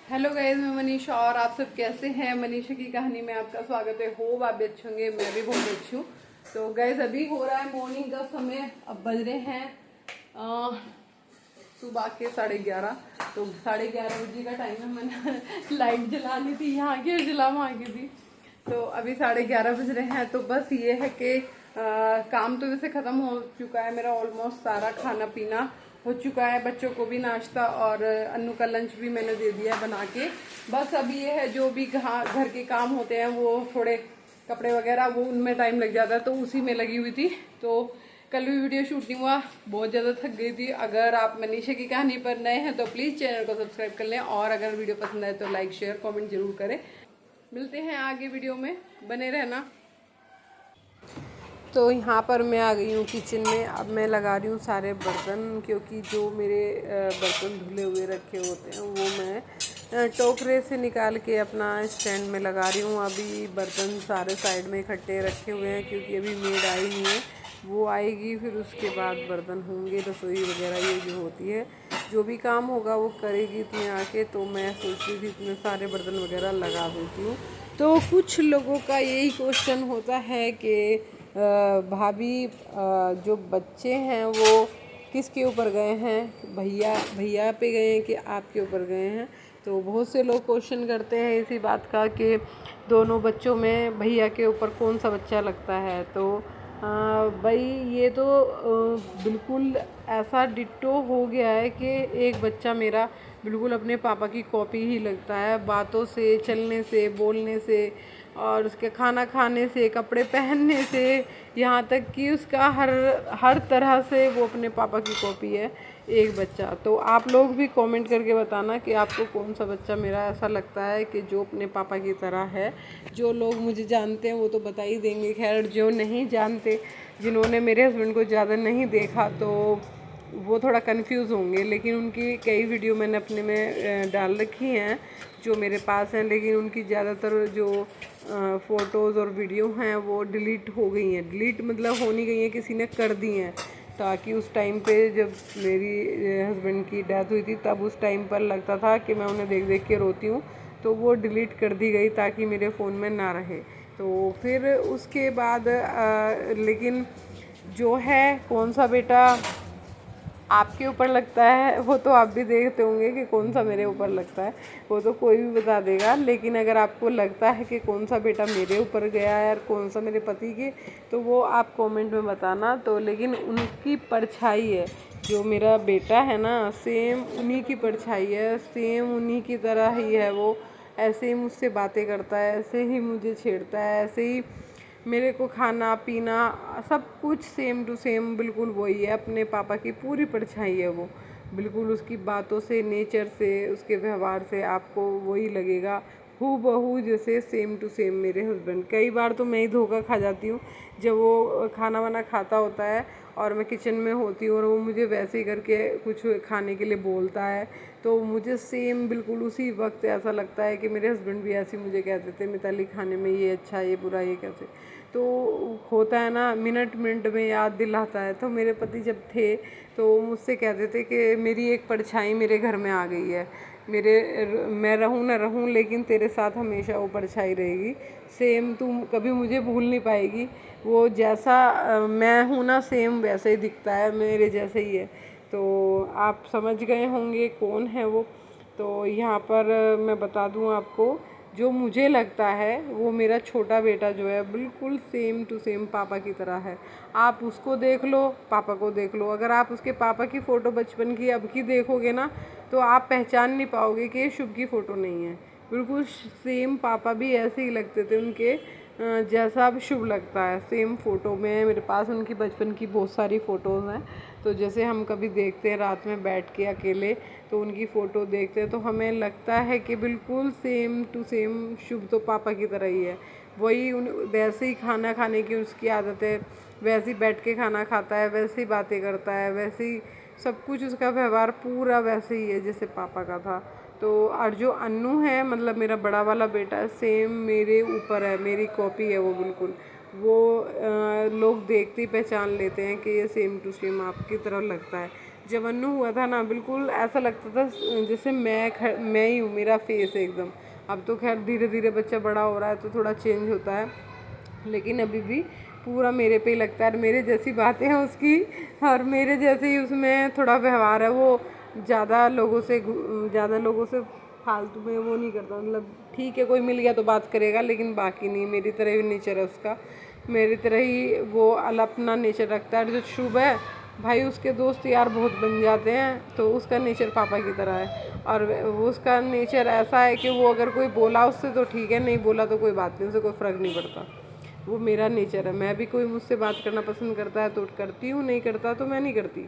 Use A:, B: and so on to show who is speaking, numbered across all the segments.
A: Hello guys, मैं मनीषा और आप सब कैसे हैं। मनीषा की कहानी में आपका स्वागत है। होप आप भी अच्छे होंगे, मैं भी बहुत अच्छी हूँ। तो गाइस अभी हो रहा है मॉर्निंग का समय। अब बज रहे हैं सुबह के 11:30। तो 11:30 बजे का टाइम है। मैंने लाइट जलानी थी यहाँ की और जला वहाँ की थी। तो अभी 11:30 बज रहे हैं। तो बस ये है कि काम तो वैसे ख़त्म हो चुका है मेरा। ऑलमोस्ट सारा खाना पीना हो चुका है, बच्चों को भी नाश्ता और अन्नू का लंच भी मैंने दे दिया है बना के। बस अभी ये है जो भी घर के काम होते हैं वो थोड़े कपड़े वगैरह वो उनमें टाइम लग जाता है, तो उसी में लगी हुई थी। तो कल भी वीडियो शूट नहीं हुआ, बहुत ज़्यादा थक गई थी। अगर आप मनीषा की कहानी पर नए हैं तो प्लीज़ चैनल को सब्सक्राइब कर लें, और अगर वीडियो पसंद आए तो लाइक शेयर कमेंट जरूर करें। मिलते हैं आगे वीडियो में, बने रहना। तो यहाँ पर मैं आ गई हूँ किचन में। अब मैं लगा रही हूँ सारे बर्तन, क्योंकि जो मेरे बर्तन धुले हुए रखे होते हैं वो मैं टोकरे से निकाल के अपना स्टैंड में लगा रही हूँ। अभी बर्तन सारे साइड में इकट्ठे रखे हुए हैं, क्योंकि अभी मेड आई नहीं है। वो आएगी फिर उसके बाद बर्तन होंगे, रसोई वगैरह ये जो होती है, जो भी काम होगा वो करेगी इसमें आके। तो मैं सोच रही थी इतने सारे बर्तन वगैरह लगा देती हूँ। तो कुछ लोगों का यही क्वेश्चन होता है कि भाभी जो बच्चे हैं वो किसके ऊपर गए हैं, भैया पे गए हैं कि आपके ऊपर गए हैं। तो बहुत से लोग क्वेश्चन करते हैं इसी बात का कि दोनों बच्चों में भैया के ऊपर कौन सा बच्चा लगता है। तो भाई ये तो बिल्कुल ऐसा डिट्टो हो गया है कि एक बच्चा मेरा बिल्कुल अपने पापा की कॉपी ही लगता है, बातों से, चलने से, बोलने से, और उसके खाना खाने से, कपड़े पहनने से, यहाँ तक कि उसका हर तरह से वो अपने पापा की कॉपी है एक बच्चा। तो आप लोग भी कमेंट करके बताना कि आपको कौन सा बच्चा मेरा ऐसा लगता है कि जो अपने पापा की तरह है। जो लोग मुझे जानते हैं वो तो बता ही देंगे, खैर जो नहीं जानते, जिन्होंने मेरे हस्बैंड को ज़्यादा नहीं देखा, तो वो थोड़ा कंफ्यूज होंगे। लेकिन उनकी कई वीडियो मैंने अपने में डाल रखी हैं जो मेरे पास हैं, लेकिन उनकी ज़्यादातर जो फ़ोटोज़ और वीडियो हैं वो डिलीट हो गई हैं। डिलीट मतलब हो नहीं गई हैं, किसी ने कर दी हैं, ताकि उस टाइम पे जब मेरी हस्बैंड की डेथ हुई थी तब उस टाइम पर लगता था कि मैं उन्हें देख देख के रोती हूँ, तो वो डिलीट कर दी गई ताकि मेरे फ़ोन में ना रहे। तो फिर उसके बाद लेकिन जो है कौन सा बेटा आपके ऊपर लगता है वो तो आप भी देखते होंगे कि कौन सा मेरे ऊपर लगता है, वो तो कोई भी बता देगा। लेकिन अगर आपको लगता है कि कौन सा बेटा मेरे ऊपर गया है और कौन सा मेरे पति के, तो वो आप कमेंट में बताना। तो लेकिन उनकी परछाई है, जो मेरा बेटा है ना, सेम उन्हीं की परछाई है, सेम उन्हीं की तरह ही है वो। ऐसे ही मुझसे बातें करता है, ऐसे ही मुझे छेड़ता है, ऐसे ही मेरे को खाना पीना सब कुछ सेम टू सेम बिल्कुल वही है। अपने पापा की पूरी परछाई है वो। बिल्कुल उसकी बातों से, नेचर से, उसके व्यवहार से आपको वही लगेगा हूबहू, जैसे सेम टू सेम मेरे हस्बैंड। कई बार तो मैं ही धोखा खा जाती हूँ जब वो खाना वाना खाता होता है और मैं किचन में होती हूँ और वो मुझे वैसे ही करके कुछ खाने के लिए बोलता है, तो मुझे सेम बिल्कुल उसी वक्त ऐसा लगता है कि मेरे हस्बैंड भी ऐसे मुझे कहते थे, मिताली खाने में ये अच्छा, ये बुरा, ये कैसे। तो होता है ना, मिनट मिनट में याद दिलाता है। तो मेरे पति जब थे तो मुझसे कहते थे कि मेरी एक परछाई मेरे घर में आ गई है, मैं रहूँ ना रहूँ लेकिन तेरे साथ हमेशा वो परछाई रहेगी। सेम तुम कभी मुझे भूल नहीं पाएगी। वो जैसा मैं हूँ ना, सेम वैसे ही दिखता है, मेरे जैसे ही है। तो आप समझ गए होंगे कौन है वो। तो यहाँ पर मैं बता दूँ आपको, जो मुझे लगता है वो मेरा छोटा बेटा जो है बिल्कुल सेम टू सेम पापा की तरह है। आप उसको देख लो, पापा को देख लो। अगर आप उसके पापा की फ़ोटो बचपन की अब की देखोगे ना, तो आप पहचान नहीं पाओगे कि ये शुभ की फ़ोटो नहीं है। बिल्कुल सेम पापा भी ऐसे ही लगते थे उनके, जैसा अब शुभ लगता है। सेम फ़ोटो में मेरे पास उनकी बचपन की बहुत सारी फ़ोटोज़ हैं। तो जैसे हम कभी देखते हैं रात में बैठ के अकेले, तो उनकी फ़ोटो देखते हैं तो हमें लगता है कि बिल्कुल सेम टू सेम शुभ तो पापा की तरह ही है। वही वैसे ही खाना खाने की उसकी आदत है, वैसे ही बैठ के खाना खाता है, वैसे ही बातें करता है, वैसे ही सब कुछ, उसका व्यवहार पूरा वैसे ही है जैसे पापा का था। तो और जो अन्नू है, मतलब मेरा बड़ा वाला बेटा है, सेम मेरे ऊपर है, मेरी कॉपी है वो बिल्कुल। वो लोग देखते ही पहचान लेते हैं कि ये सेम टू सेम आपकी तरह लगता है। जब अन्नू हुआ था ना, बिल्कुल ऐसा लगता था जैसे मैं ही हूँ, मेरा फेस एकदम। अब तो खैर धीरे धीरे बच्चा बड़ा हो रहा है तो थोड़ा चेंज होता है, लेकिन अभी भी पूरा मेरे पे ही लगता है। और मेरे जैसी बातें हैं उसकी, और मेरे जैसे ही उसमें थोड़ा व्यवहार है। वो ज़्यादा लोगों से फालतू में वो नहीं करता, मतलब ठीक है कोई मिल गया तो बात करेगा, लेकिन बाकी नहीं। मेरी तरह ही नेचर है उसका, मेरी तरह ही वो अपना नेचर रखता है। जो शुभ है भाई, उसके दोस्त यार बहुत बन जाते हैं, तो उसका नेचर पापा की तरह है। और वो उसका नेचर ऐसा है कि वो अगर कोई बोला उससे तो ठीक है, नहीं बोला तो कोई बात नहीं, उसे कोई फ़र्क नहीं पड़ता। वो मेरा नेचर है। मैं भी, कोई मुझसे बात करना पसंद करता है तो करती हूँ, नहीं करता तो मैं नहीं करती।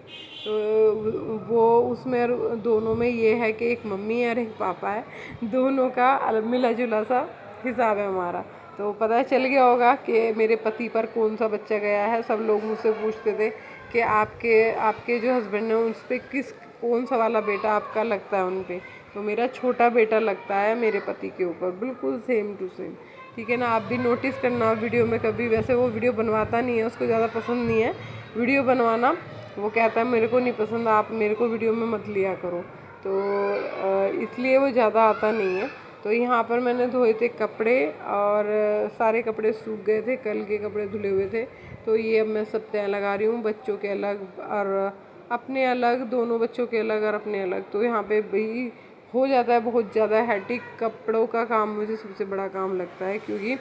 A: तो वो उसमें दोनों में ये है कि एक मम्मी है और एक पापा है, दोनों का मिला जुला सा हिसाब है हमारा। तो पता चल गया होगा कि मेरे पति पर कौन सा बच्चा गया है। सब लोग मुझसे पूछते थे कि आपके जो हस्बैंड हैं उस पर कौन सा वाला बेटा आपका लगता है उन पे। तो मेरा छोटा बेटा लगता है मेरे पति के ऊपर, बिल्कुल सेम टू सेम। ठीक है ना, आप भी नोटिस करना वीडियो में कभी। वैसे वो वीडियो बनवाता नहीं है, उसको ज़्यादा पसंद नहीं है वीडियो बनवाना। वो कहता है मेरे को नहीं पसंद, आप मेरे को वीडियो में मत लिया करो। तो इसलिए वो ज़्यादा आता नहीं है। तो यहाँ पर मैंने धोए थे कपड़े, और सारे कपड़े सूख गए थे, कल के कपड़े धुले हुए थे। तो ये अब मैं सब तय लगा रही हूँ, बच्चों के अलग और अपने अलग, दोनों बच्चों के अलग और अपने अलग। तो यहाँ पे भाई हो जाता है बहुत ज़्यादा हैटिक। कपड़ों का काम मुझे सबसे बड़ा काम लगता है, क्योंकि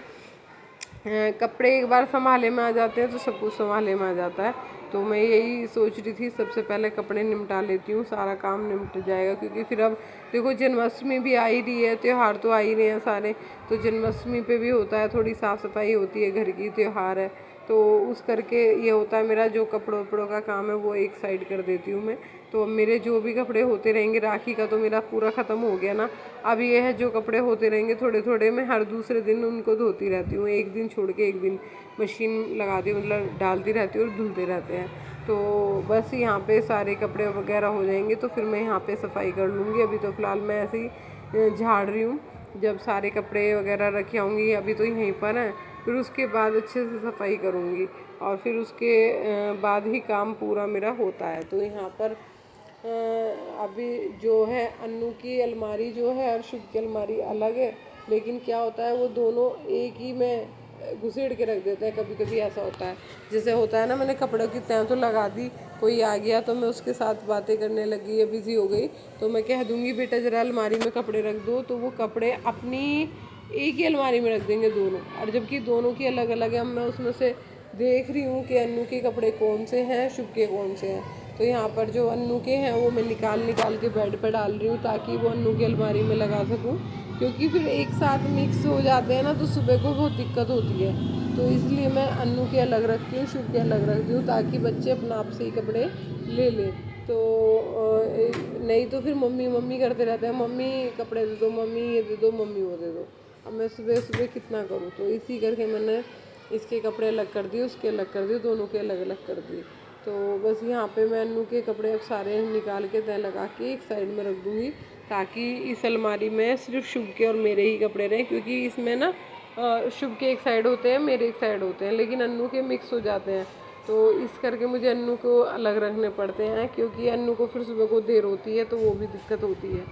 A: कपड़े एक बार संभाले में आ जाते हैं तो सब कुछ संभाले में आ जाता है। तो मैं यही सोच रही थी सबसे पहले कपड़े निपटा लेती हूँ, सारा काम निपट जाएगा। क्योंकि फिर अब देखो जन्माष्टमी भी आ ही रही है, त्यौहार तो आ ही रहे हैं सारे। तो जन्माष्टमी पे भी होता है, थोड़ी साफ़ सफाई होती है, घर की त्यौहार है। तो उस करके ये होता है, मेरा जो कपड़ों वपड़ों का काम है वो एक साइड कर देती हूँ मैं। तो अब मेरे जो भी कपड़े होते रहेंगे, राखी का तो मेरा पूरा ख़त्म हो गया ना। अब ये है जो कपड़े होते रहेंगे थोड़े थोड़े, मैं हर दूसरे दिन उनको धोती रहती हूँ, एक दिन छोड़ के एक दिन मशीन लगाती हूँ, मतलब डालती रहती हूँ और धुलते रहते हैं। तो बस यहाँ पे सारे कपड़े वगैरह हो जाएंगे तो फिर मैं यहाँ पे सफाई कर लूँगी। अभी तो फ़िलहाल मैं ऐसे ही झाड़ रही हूँ, जब सारे कपड़े वगैरह रखे होंगी अभी तो यहीं पर हैं, फिर उसके बाद अच्छे से सफाई करूँगी, और फिर उसके बाद ही काम पूरा मेरा होता है। तो यहाँ पर अभी जो है अन्नू की अलमारी जो है और शुभ की अलमारी अलग है, लेकिन क्या होता है वो दोनों एक ही में घुसेड़ के रख देते हैं। कभी कभी ऐसा होता है, जैसे होता है ना, मैंने कपड़ों की तय तो लगा दी, कोई आ गया तो मैं उसके साथ बातें करने लगी या बिज़ी हो गई, तो मैं कह दूँगी बेटा ज़रा अलमारी में कपड़े रख दो, तो वो कपड़े अपनी एक ही अलमारी में रख देंगे दोनों। और जबकि दोनों की अलग अलग है, मैं उसमें से देख रही हूँ कि अन्नू के कपड़े कौन से हैं, शुभ के कौन से हैं। तो यहाँ पर जो अन्नू के हैं वो मैं निकाल के बेड पर डाल रही हूँ, ताकि वो अन्नू की अलमारी में लगा सकूँ। क्योंकि फिर एक साथ मिक्स हो जाते हैं ना, तो सुबह को बहुत दिक्कत होती है। तो इसलिए मैं अन्नू के अलग रखती हूँ, शुभ के अलग रखती हूँ, ताकि बच्चे अपना आप से ही कपड़े ले लें। तो नहीं तो फिर मम्मी मम्मी करते रहते हैं, मम्मी कपड़े दे दो, मम्मी ये दे दो, मम्मी वो दे दो। अब मैं सुबह सुबह कितना करूँ, तो इसी करके मैंने इसके कपड़े अलग कर दिए, उसके अलग कर दिए, दोनों के अलग अलग कर दिए। तो बस यहाँ पे मैं अन्नू के कपड़े अब सारे निकाल के तय लगा के एक साइड में रख दूँगी, ताकि इस अलमारी में सिर्फ शुभ के और मेरे ही कपड़े रहें। क्योंकि इसमें ना शुभ के एक साइड होते हैं, मेरे एक साइड होते हैं, लेकिन अन्नू के मिक्स हो जाते हैं। तो इस करके मुझे अन्नू को अलग रखने पड़ते हैं, क्योंकि अन्नू को फिर सुबह को देर होती है तो वो भी दिक्कत होती है।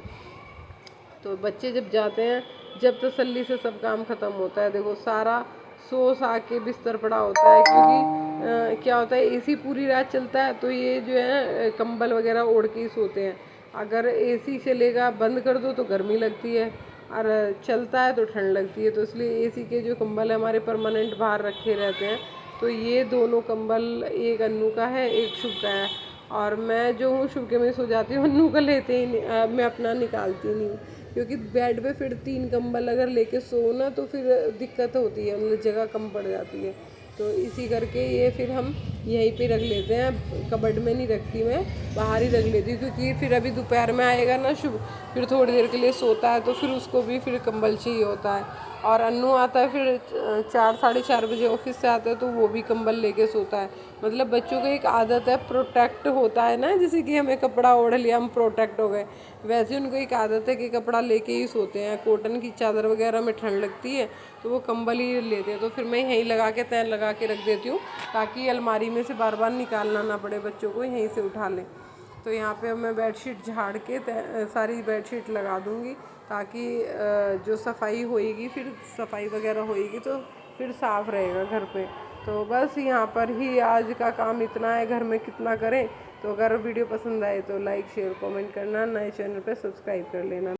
A: तो बच्चे जब जाते हैं, जब तसल्ली से सब काम ख़त्म होता है। देखो सारा सो सा के बिस्तर पड़ा होता है, क्योंकि क्या होता है एसी पूरी रात चलता है, तो ये जो है कंबल वगैरह ओढ़ के ही सोते हैं। अगर एसी चलेगा, बंद कर दो तो गर्मी लगती है, और चलता है तो ठंड लगती है। तो इसलिए एसी के जो कंबल है हमारे परमानेंट बाहर रखे रहते हैं। तो ये दोनों कंबल, एक अन्नू का है, एक शुभ का है। और मैं जो हूँ शुभ के में सो जाती हूँ, अन्नू का लेते ही नहीं, मैं अपना निकालती नहीं हूँ। क्योंकि बेड पे फिर 3 कंबल अगर लेके सो ना, तो फिर दिक्कत होती है, मतलब जगह कम पड़ जाती है। तो इसी करके ये फिर हम यहीं पे रख लेते हैं, कबर्ड में नहीं रखती मैं, बाहर ही रख लेती हूँ। क्योंकि फिर अभी दोपहर में आएगा ना शुभ, फिर थोड़ी देर के लिए सोता है, तो फिर उसको भी फिर कंबल चाहिए होता है। और अन्नू आता है फिर 4 साढ़े 4 बजे ऑफिस से आता है, तो वो भी कंबल लेके सोता है। मतलब बच्चों को एक आदत है, प्रोटेक्ट होता है ना, जैसे कि हमें कपड़ा ओढ़ लिया हम प्रोटेक्ट हो गए, वैसे उनको एक आदत है कि कपड़ा लेके ही सोते हैं। कॉटन की चादर वगैरह में ठंड लगती है तो वो कंबल ही लेते हैं। तो फिर मैं यहीं लगा के तय लगा के रख देती हूँ, ताकि अलमारी में से बार बार निकालना ना पड़े, बच्चों को यहीं से उठा लें। तो यहाँ पे मैं बेडशीट झाड़ के सारी बेडशीट लगा दूँगी, ताकि जो सफाई होएगी, फिर सफाई वगैरह होएगी तो फिर साफ़ रहेगा घर पे। तो बस यहाँ पर ही आज का काम इतना है, घर में कितना करें। तो अगर वीडियो पसंद आए तो लाइक शेयर कमेंट करना, नए चैनल पे सब्सक्राइब कर लेना।